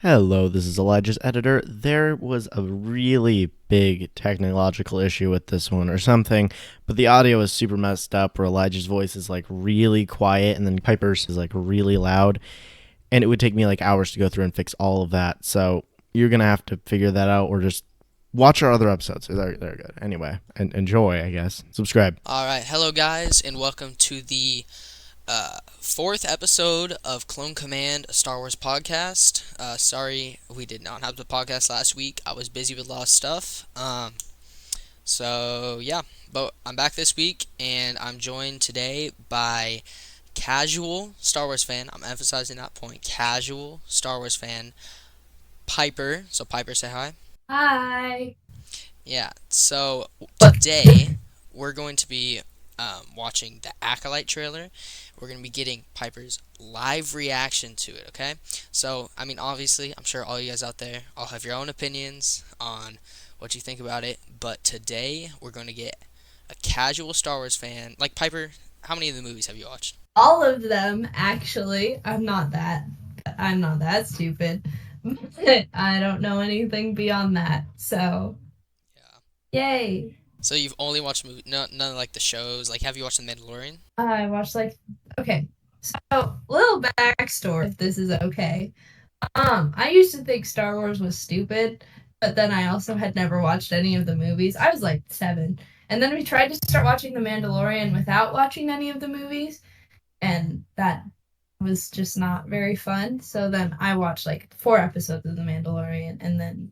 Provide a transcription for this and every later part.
Hello, this is Elijah's editor. There was a really big technological issue with this one or something, but the audio is super messed up where Elijah's voice is like really quiet and then Piper's is like really loud. And it would take me like hours to go through and fix all of that. So you're going to have to figure that out or just watch our other episodes. They're good. Anyway, and enjoy, I guess. Subscribe. All right, hello guys, and welcome to the fourth episode of Clone Command, a Star Wars podcast. Sorry we did not have the podcast last week. I was busy with a lot of stuff. So yeah, but I'm back this week, and I'm joined today by casual Star Wars fan. I'm emphasizing that point. Casual Star Wars fan, Piper. So Piper, say hi. Hi. Yeah. So today we're going to be watching the Acolyte trailer. We're going to be getting Piper's live reaction to it, okay? So, I mean, obviously, I'm sure all you guys out there all have your own opinions on what you think about it, but today we're going to get a casual Star Wars fan. Like, Piper, how many of the movies have you watched? All of them, actually. I'm not that stupid. I don't know anything beyond that. So, Yeah. yay. So you've only watched none of like the shows. Like, have you watched The Mandalorian? I watched okay. So, little backstory if this is okay. I used to think Star Wars was stupid, but then I also had never watched any of the movies. I was like 7. And then we tried to start watching The Mandalorian without watching any of the movies, and that was just not very fun. So then I watched like 4 episodes of The Mandalorian and then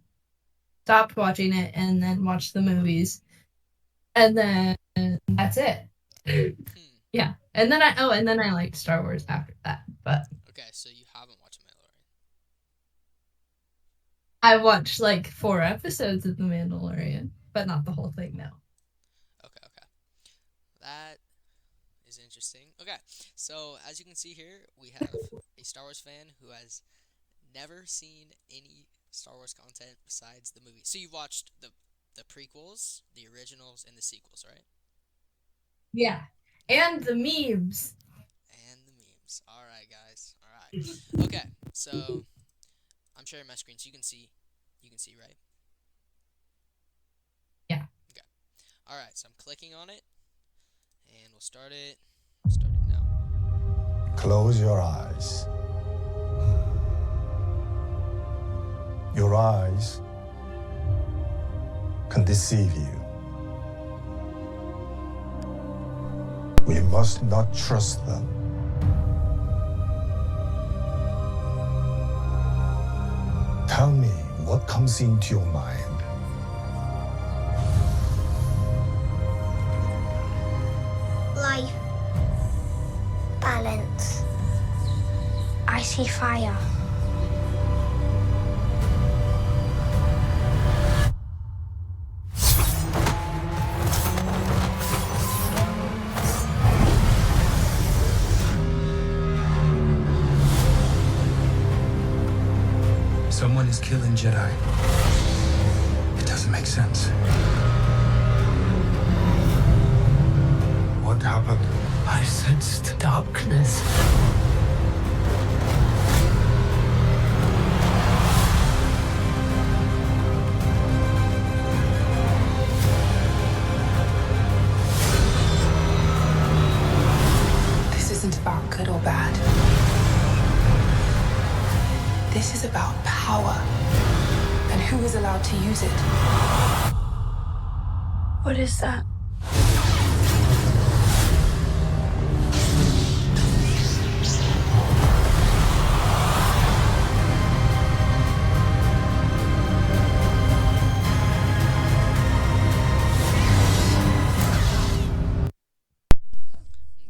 stopped watching it and then watched the movies. And then that's it. Hmm. Yeah. And then I liked Star Wars after that. But Okay, so you haven't watched The Mandalorian. I watched like 4 episodes of The Mandalorian, but not the whole thing, no. Okay, okay. That is interesting. Okay, so as you can see here, we have a Star Wars fan who has never seen any Star Wars content besides the movie. So you've watched the prequels, the originals, and the sequels, right? Yeah. And the memes. And the memes. All right, guys. All right. Okay, so I'm sharing my screen so you can see. You can see, right? Yeah. Okay. All right. So I'm clicking on it, and we'll start it. Start it now. Close your eyes. Your eyes can deceive you. We must not trust them. Tell me what comes into your mind. Life. Balance. I see fire. Someone is killing Jedi. It doesn't make sense. What happened? I sensed darkness. This isn't about good or bad. This is about power and who is allowed to use it. What is that?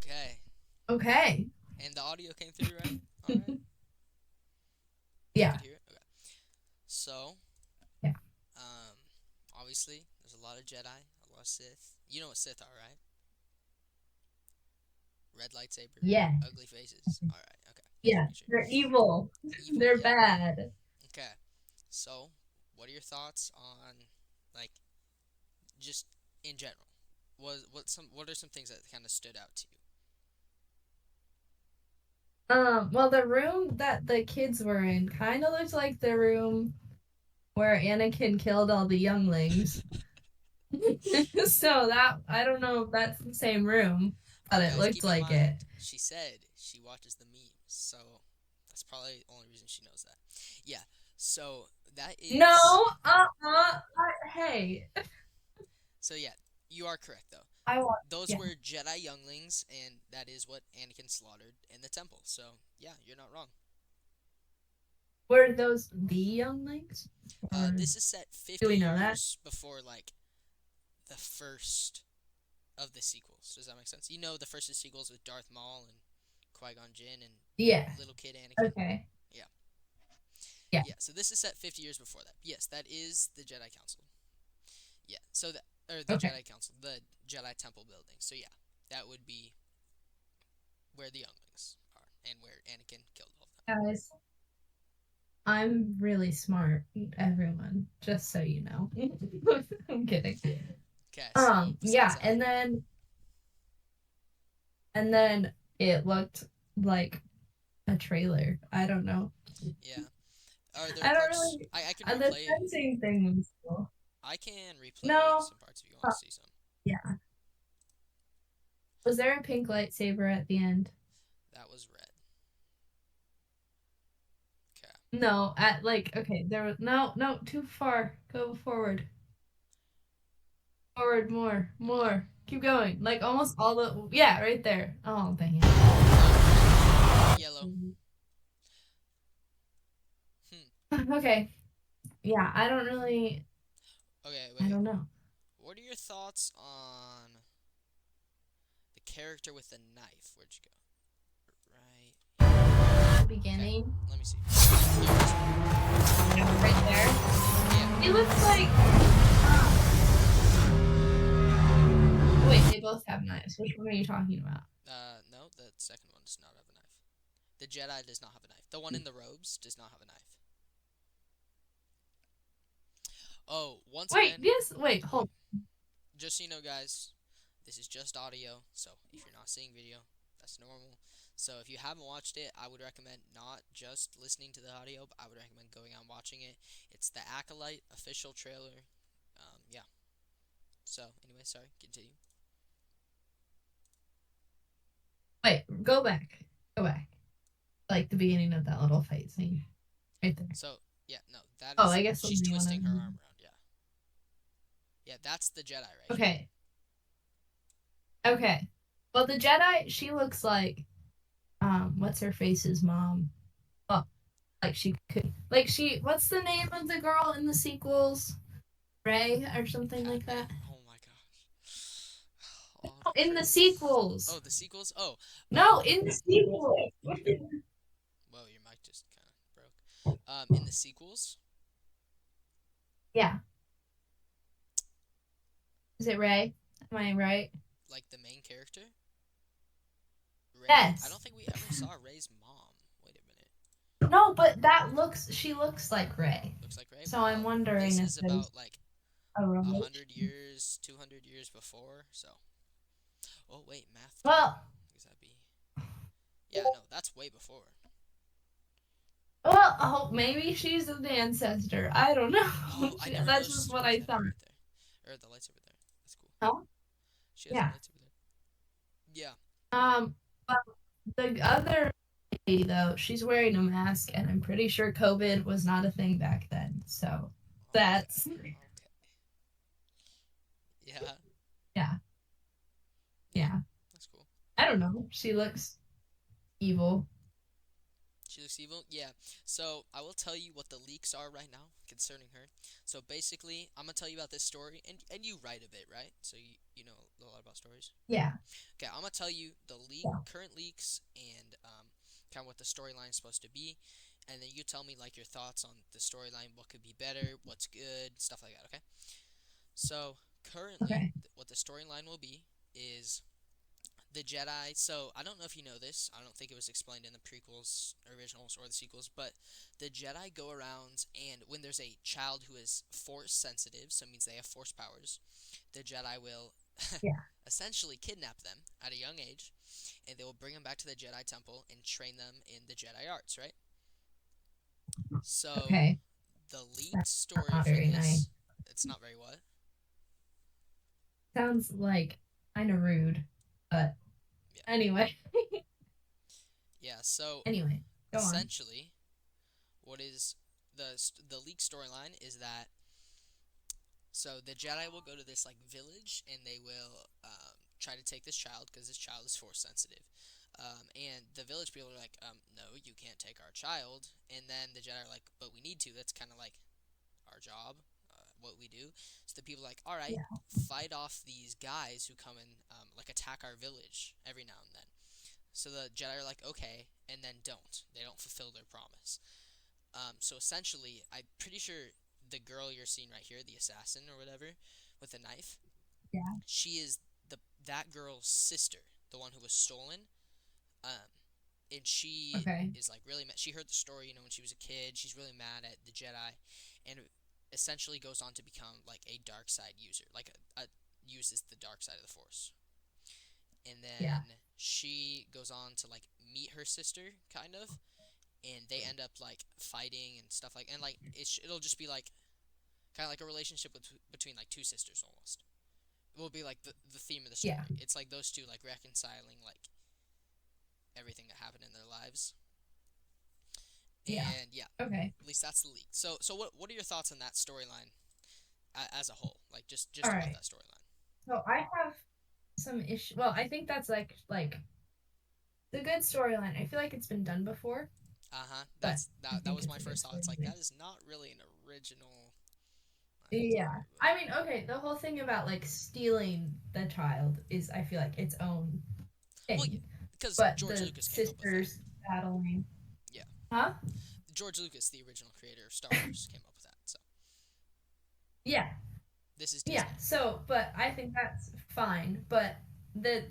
Okay. Okay. And the audio came through, right? All right. Yeah. Could hear it. Okay. So. Yeah. Obviously, there's a lot of Jedi, a lot of Sith. You know what Sith are, right? Red lightsaber. Yeah. Ugly faces. All right. Okay. Yeah. Sure. They're evil. Evil, They're yeah. bad. Okay. So, what are your thoughts on, like, just in general? What are some things that kind of stood out to you? Well, the room that the kids were in kind of looks like the room where Anakin killed all the younglings. So that I don't know if that's the same room, but it Guys, looked keep in like it. mind, she said she watches the memes, so that's probably the only reason she knows that. Yeah, so that is. No, hey, So yeah, you are correct though. I want. Those Yeah, were Jedi younglings, and that is what Anakin slaughtered in the temple. So yeah, you're not wrong. were those the younglings, or This is set do 50 we know that? years before like the first of the sequels. Does that make sense? You know the first of the sequels with Darth Maul and Qui-Gon Jinn and Yeah. little kid Anakin. Okay. Yeah. Yeah. Yeah, so this is set 50 years before that. Yes, that is the Jedi Council. Yeah. So that or the Okay. Jedi Council, the Jedi Temple building. So yeah, that would be where the younglings are and where Anakin killed all of them. Guys, I'm really smart, everyone, just so you know. I'm kidding. Okay, so besides Yeah, that, and then it looked like a trailer. I don't know. yeah. Are there I don't parts really. I can The replay fencing thing was cool. I can replay No. some parts if you want uh, to see some. yeah. Was there a pink lightsaber at the end? That was red. Okay. No, at like okay, there was no, too far. Go forward. Forward more. Keep going. Like almost all the yeah, right there. Oh, dang it. Yellow. Okay. Yeah, I don't really Okay, I wait. don't know. What are your thoughts on the character with the knife? Where'd you go? Right. Beginning. Let me see. Here it is. Right there. Yeah. He looks like wait, they both have knives. Which one are you talking about? No, the second one does not have a knife. The Jedi does not have a knife. The one in the robes does not have a knife. Oh, once Wait, again, yes, wait, hold. just so you know, guys, this is just audio, so if you're not seeing video, that's normal. So if you haven't watched it, I would recommend not just listening to the audio, but I would recommend going out and watching it. It's the Acolyte official trailer. Yeah. So, anyway, sorry, continue. Wait, go back. Go back. Like the beginning of that little fight scene. Right there. So, yeah, no, that is. Oh, I guess she's only one twisting of her them. arm around, yeah. Yeah, that's the Jedi right here. Okay. Okay. Well, the Jedi, she looks like, what's her face's mom? Oh, like she could, what's the name of the girl in the sequels? Ray or something like that? Oh my gosh. Oh, No, in the cringe. sequels. Oh, the sequels? Oh. No, in the sequels. Whoa, your mic just kind of broke. In the sequels? Yeah. Is it Ray? Am I right? Like the main character? Ray? Yes. I don't think we ever saw Ray's mom. Wait a minute. No, but she looks like Ray. Looks like Ray? So I'm wondering this if is there's about like a relation. 100 years, 200 years before, so. Oh, wait, math. Well, Does that be? Yeah, no, that's way before. oh, maybe she's an ancestor. I don't know. Oh, I never That's noticed just the what girl's I head thought. right there. Or the lightsaber there. That's cool. Oh, She has yeah. a lightsaber there. Yeah. But the other lady though, she's wearing a mask, and I'm pretty sure COVID was not a thing back then. So that's Okay. Yeah. yeah. That's cool. I don't know. She looks evil. She looks evil? Yeah. So, I will tell you what the leaks are right now concerning her. So, basically, I'm going to tell you about this story, and you write a bit, right? So, you know a lot about stories? Yeah. Okay, I'm going to tell you the current leaks and kind of what the storyline is supposed to be, and then you tell me, like, your thoughts on the storyline, what could be better, what's good, stuff like that, okay? So, currently, what the storyline will be is the Jedi. So I don't know if you know this. I don't think it was explained in the prequels, originals, or the sequels. But the Jedi go around, and when there's a child who is Force sensitive, so it means they have Force powers, the Jedi will essentially kidnap them at a young age, and they will bring them back to the Jedi Temple and train them in the Jedi arts, right? So Okay. the leaked That's story not for very nice. this, it's not very what? Sounds like kind of rude, but Yeah. anyway. Yeah, so Anyway, go on. essentially what is the leaked storyline is that so the Jedi will go to this like village and they will try to take this child because this child is force sensitive. And the village people are like, no, you can't take our child. And then the Jedi are like, but we need to. That's kind of like our job, what we do. So the people are like, all right, Yeah. fight off these guys who come and like attack our village every now and then. So the Jedi are like, okay, and then don't. They don't fulfill their promise. So essentially, I'm pretty sure the girl you're seeing right here, the assassin or whatever, with the knife, Yeah. she is that girl's sister, the one who was stolen. Um, and she Okay. is like really mad. She heard the story, when she was a kid. She's really mad at the Jedi, and essentially goes on to become like a dark side user, like uses the dark side of the Force. And Yeah. then she goes on to like meet her sister, kind of, and they end up like fighting and stuff like, and like it'll just be like kind of like a relationship between like two sisters almost. It will be like the theme of the story. Yeah. It's like those two like reconciling like everything that happened in their lives. Yeah. And yeah, Okay. at least that's the leak. So what are your thoughts on that storyline as a whole? Like just All about right. that storyline. So I have some issue. Well, I think that's like the good storyline. I feel like it's been done before, but I That think was it's my a good first thought. It's like storyline. that is not really an original Yeah. idea, but I mean, okay, the whole thing about like stealing the child is, I feel like, its own well, yeah, thing. because But George the Lucas came up with that. sisters battling. Yeah, Huh? George Lucas, the original creator of Star Wars, came up with that. So Yeah. this is Disney. Yeah. So, but I think that's fine. But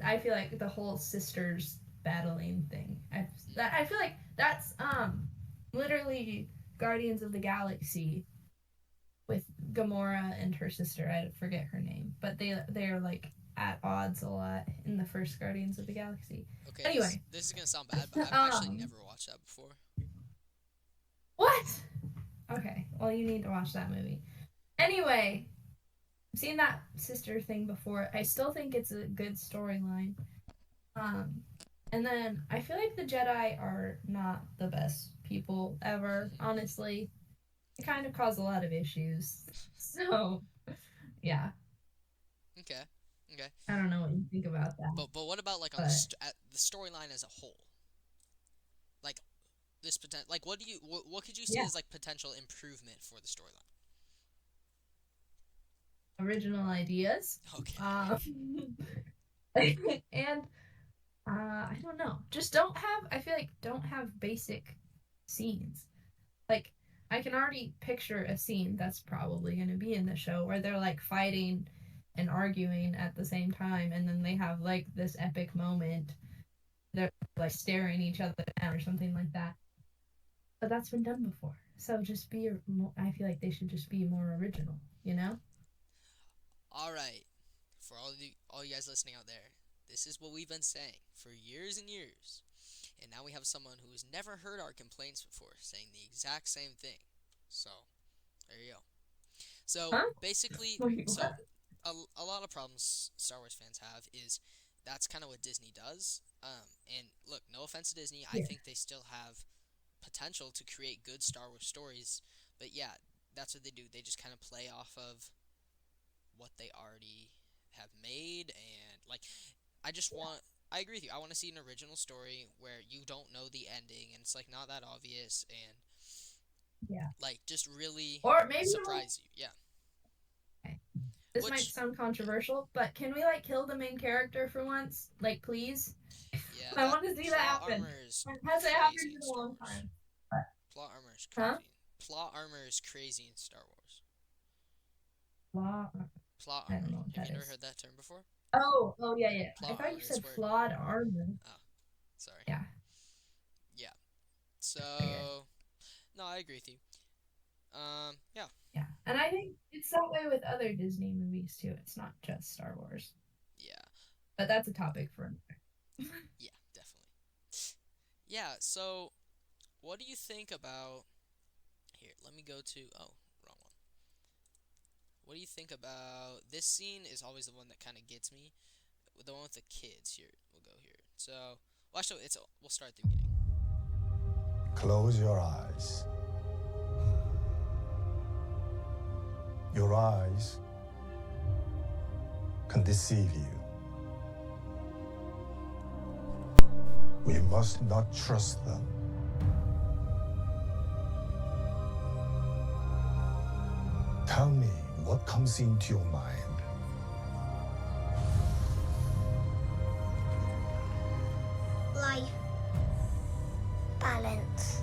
I feel like the whole sisters battling thing. I feel like that's literally Guardians of the Galaxy with Gamora and her sister. I forget her name, but they're like at odds a lot in the first Guardians of the Galaxy. Okay, Anyway, this is gonna sound bad, but I've actually um, never watched that before. what? Okay, well you need to watch that movie. Anyway, I've seen that sister thing before. I still think it's a good storyline. Um, and then I feel like the Jedi are not the best people ever. Honestly, they kind of cause a lot of issues. So yeah, Okay, okay. I don't know what you think about that, But what about like on but the storyline as a whole? Like this potential, like what could you see yeah, as like potential improvement for the storyline? original ideas. Okay. And I don't know. Just don't have. I feel like don't have basic scenes. Like I can already picture a scene that's probably going to be in the show where they're like fighting and arguing at the same time, and then they have like this epic moment. They're like staring each other down or something like that. But that's been done before. So just be. I feel like they should just be more original. You know? All right. For all you guys listening out there, this is what we've been saying for years and years. And now we have someone who has never heard our complaints before saying the exact same thing. So, there you go. So, Huh? basically, Wait, so what? a lot of problems Star Wars fans have is that's kind of what Disney does. And look, no offense to Disney, I Yeah. think they still have potential to create good Star Wars stories. But yeah, that's what they do. They just kind of play off of what they already have made, and like I agree with you. I want to see an original story where you don't know the ending and it's like not that obvious and Yeah. like just really Or maybe surprise you. Yeah. okay. This might Which sound controversial, but can we like kill the main character for once? Like, please? yeah, I that want to see that plot happen. armor is It hasn't crazy happened in in a Star long Wars. time. Plot armor is Huh? crazy. Plot armor is crazy in Star Wars. Flaw? Plot I don't armor. know what Have that you never is. heard that term before? Oh, yeah, yeah. I Plot thought you armor is said where flawed armor. oh, sorry. Yeah. Yeah. Okay. So no, I agree with you. Yeah. Yeah. And I think it's that way with other Disney movies too. It's not just Star Wars. Yeah. But that's a topic for another. Yeah, definitely. Yeah, so what do you think about here? Let me go to wrong one. What do you think about this scene is always the one that kind of gets me. The one with the kids here. We'll go here. So, well, actually, we'll start at the beginning. Close your eyes. Your eyes can deceive you. We must not trust them. Tell me what comes into your mind. Life. Balance.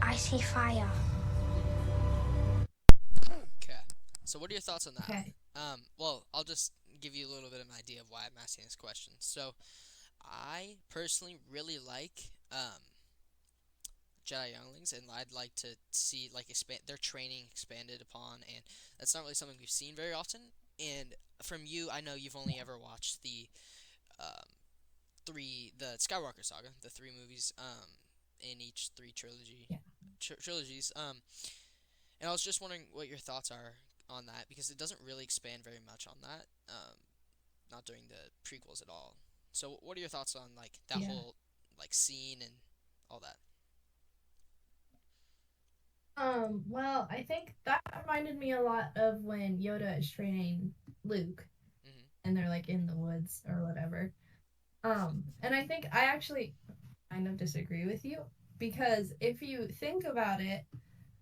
I see fire. Okay. So, what are your thoughts on that? Okay. Well, I'll just give you a little bit of an idea of why I'm asking this question. So, I personally really like Jedi Younglings, and I'd like to see like their training expanded upon, and that's not really something we've seen very often. And from you, I know you've only ever watched um, the Skywalker saga, the three movies, in each three Yeah. trilogies. And I was just wondering what your thoughts are on that because it doesn't really expand very much on that. Not during the prequels at all. So, what are your thoughts on like that Yeah. whole like scene and all that? Well, I think that reminded me a lot of when Yoda is training Luke Hmm. and they're like in the woods or whatever. And I think I actually kind of disagree with you because if you think about it,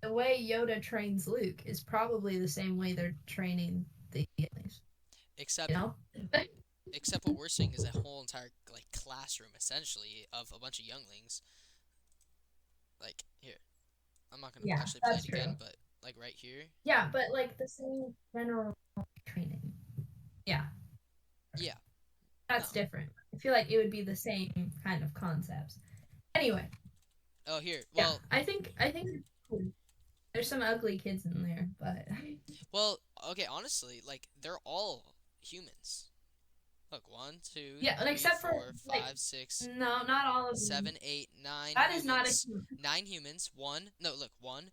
the way Yoda trains Luke is probably the same way they're training the aliens. You Except know? except what we're seeing is a whole entire like classroom essentially of a bunch of younglings. Like here, I'm not gonna Yeah, actually play it that's again, true. but like right here. Yeah, but like the same general training. Yeah, Yeah. that's No. different. I feel like it would be the same kind of concepts. Anyway, Oh, here. yeah, Well, I think it's cool. There's some ugly kids in there, but well. Okay. Honestly, like they're all humans. Look, one, two, yeah, three, except for four, like five, six, no, not all of them. 7, 8, 9 That is not a humans. human. 9 humans. One. No, look. 1,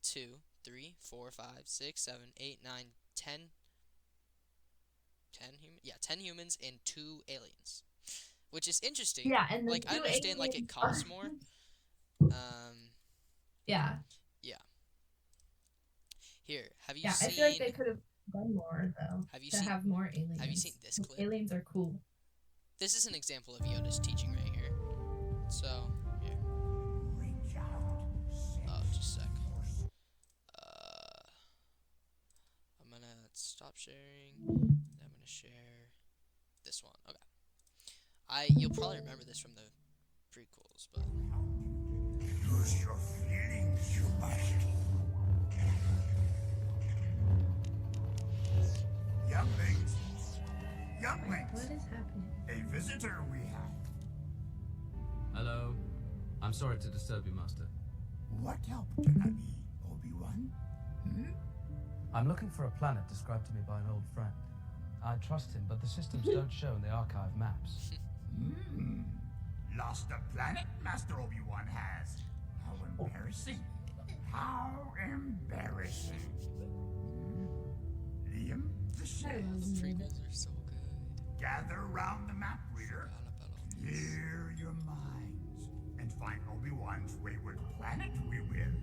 2, 3, 4, 5, 6, 7, 8, 9, 10. 10 humans. Yeah, 10 humans and 2 aliens, which is interesting. Yeah, and the Like I two understand, like it aliens are. costs more. Um. Yeah, Yeah. Here. yeah. I feel like they could have done more though Have you to seen? have more Have you seen aliens. this 'Cause clip? aliens are cool. This is an example of Yoda's teaching right here. So here. Oh, just a sec. I'm gonna stop sharing. And I'm gonna share this one. Okay. You'll probably remember this from the prequels, but Use your feelings, you must. Younglings! Younglings! What is happening? A visitor we have. Hello. I'm sorry to disturb you, Master. What help can I be, Obi-Wan? I'm looking for a planet described to me by an old friend. I trust him, but the systems don't show in the archive maps. Lost a planet, Master Obi-Wan has. How embarrassing. How embarrassing. Liam, the I Sith. love the Yoda. prequels are so good. Gather round the map reader. Forgot about all this. Clear your minds and find Obi-Wan's wayward planet, we will.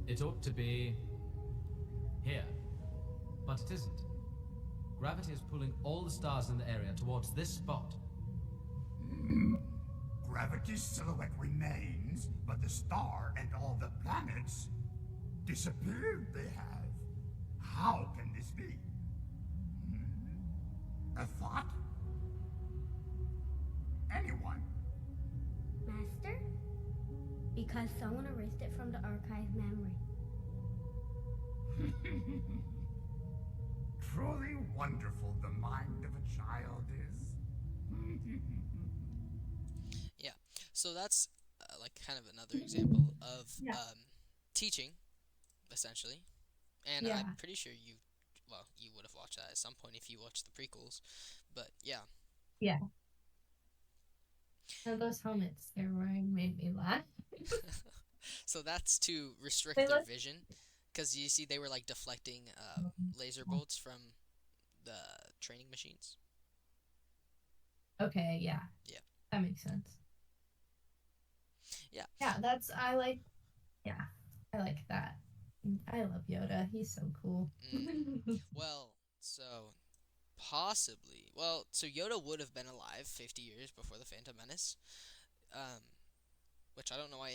It ought to be here, but it isn't. Gravity is pulling all the stars in the area towards this spot. Gravity's silhouette remains, but the star and all the planets disappeared they have. How can this be? A thought? Anyone? Master? Because someone erased it from the archive memory. Truly wonderful the mind of a child is. Yeah. So that's like kind of another example of Yeah. teaching, essentially. And Yeah. I'm pretty sure you would have watched that at some point if you watched the prequels. But yeah. Yeah. And those helmets they're wearing made me laugh. So that's to restrict They their look. vision, because you see they were like deflecting laser bolts from the training machines. Okay, yeah. Yeah. That makes sense. Yeah. Yeah, that's I like yeah. I like that. I love Yoda. He's so cool. Well, so possibly. Well, so Yoda would have been alive 50 years before the Phantom Menace. Um, which I don't know why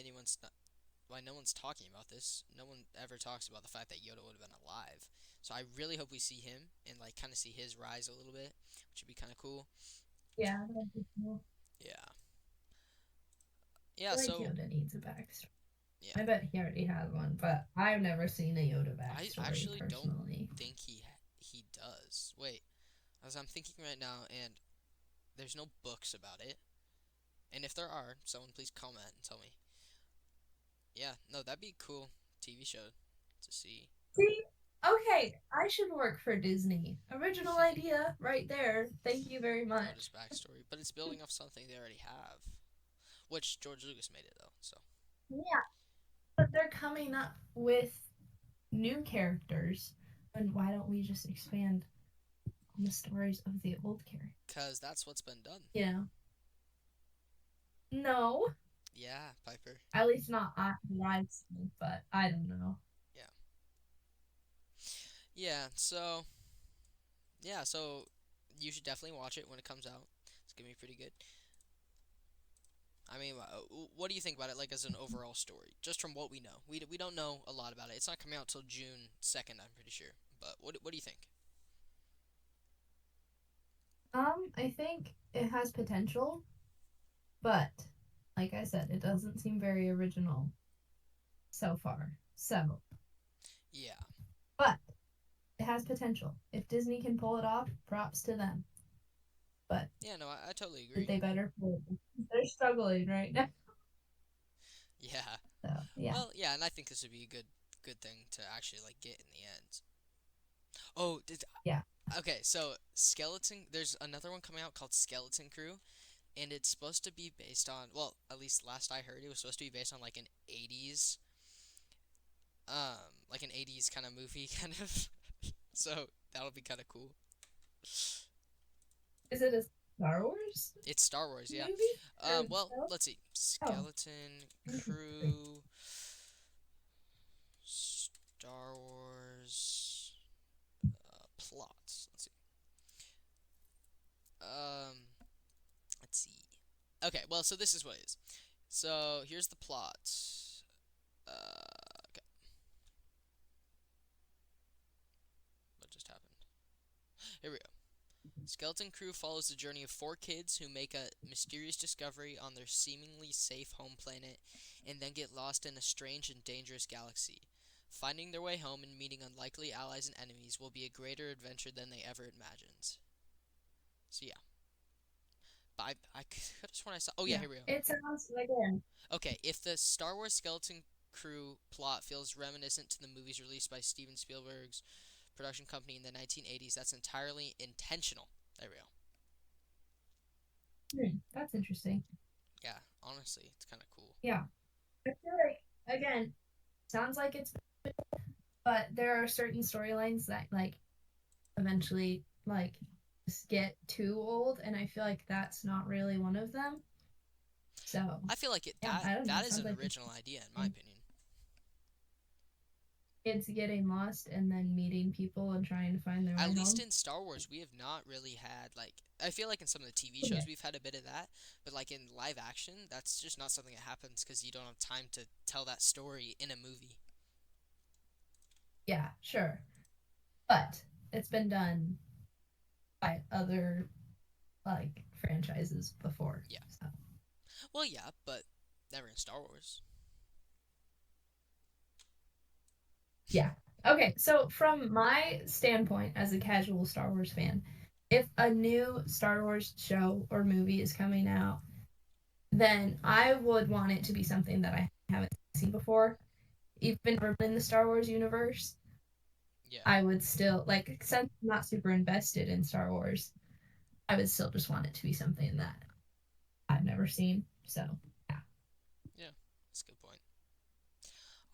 why no one's talking about this. No one ever talks about the fact that Yoda would have been alive. So I really hope we see him and like kind of see his rise a little bit, which would be kind of cool. Yeah, that'd be cool. Yeah. I Yeah, like so Yoda needs a backstory. yeah. I bet he already has one, but I've never seen a Yoda I backstory actually don't personally. think he does. Wait, as I'm thinking right now, and there's no books about it. And if there are, someone please comment and tell me. Yeah, no, that'd be a cool TV show to see. See? Okay, I should work for Disney. Original idea right there. Thank you very Yoda's much. backstory, but it's building off something they already have, which George Lucas made it though. So Yeah, but they're coming up with new characters. And why don't we just expand on the stories of the old characters? because that's what's been done. You know? No, Yeah, Piper. at least not that I've seen, but I don't know. Yeah, yeah. So yeah, so you should definitely watch it when it comes out. It's gonna be pretty good. I mean, what do you think about it, like as an overall story, just from what we know? We don't know a lot about it. It's not coming out till June 2nd, I'm pretty sure. But what do you think? I think it has potential, but like I said, it doesn't seem very original so far. So, Yeah, but it has potential. If Disney can pull it off, props to them. But yeah. No, I totally that agree. they better pull it. They're struggling right now. Yeah. So yeah, Well, yeah, and I think this would be a good thing to actually like get in the end. Oh, yeah. okay, so Skeleton, there's another one coming out called Skeleton Crew, and it's supposed to be based on, well, at least last I heard, it was supposed to be based on like an 80s kind of movie kind of. So, that'll be kind of cool. Is it a Star Wars It's Star Wars, yeah. movie? Or Well, no? let's see. Oh, Skeleton interesting. Crew Star Wars plots. Let's see. Um let's see. Okay, well, so this is what it is. So here's the plot. Okay, what just happened? Here we go. Skeleton Crew follows the journey of four kids who make a mysterious discovery on their seemingly safe home planet and then get lost in a strange and dangerous galaxy. Finding their way home and meeting unlikely allies and enemies will be a greater adventure than they ever imagined. So yeah, but I could have sworn I saw. Oh yeah, Yeah, here we go. it sounds like again. Okay, if the Star Wars Skeleton Crew plot feels reminiscent to the movies released by Steven Spielberg's production company in the 1980s, that's entirely intentional. There we go. That's interesting. Yeah, honestly, it's kind of cool. Yeah, I feel like again, sounds like it's, but there are certain storylines that like eventually like just get too old, and I feel like that's not really one of them. So I feel like yeah, I don't know. that is Sounds an like original idea in my opinion. kids getting lost and then meeting people and trying to find their At way least home. in Star Wars, we have not really had like I feel like in some of the TV shows Okay. we've had a bit of that, but like in live action, that's just not something that happens because you don't have time to tell that story in a movie. Yeah, sure, but it's been done by other like franchises before. Yeah. So Well, yeah, but never in Star Wars. yeah. Okay, so from my standpoint as a casual Star Wars fan, if a new Star Wars show or movie is coming out, then I would want it to be something that I haven't seen before. Even in the Star Wars universe, Yeah. I would still like since I'm not super invested in Star Wars, I would still just want it to be something that I've never seen. So Yeah, that's a good point.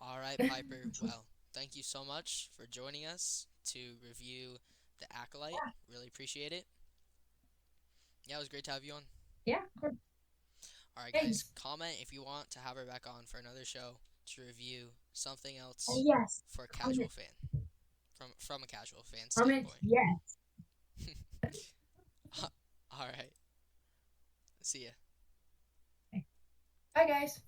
All right, Piper. Well, thank you so much for joining us to review The Acolyte. Really appreciate it. Yeah, it was great to have you on. yeah, of course. All right, guys, Thanks. comment if you want to have her back on for another show to review something else Yes. for a casual fan. From a casual fan Comment standpoint. yes. All right. See ya. Bye, guys.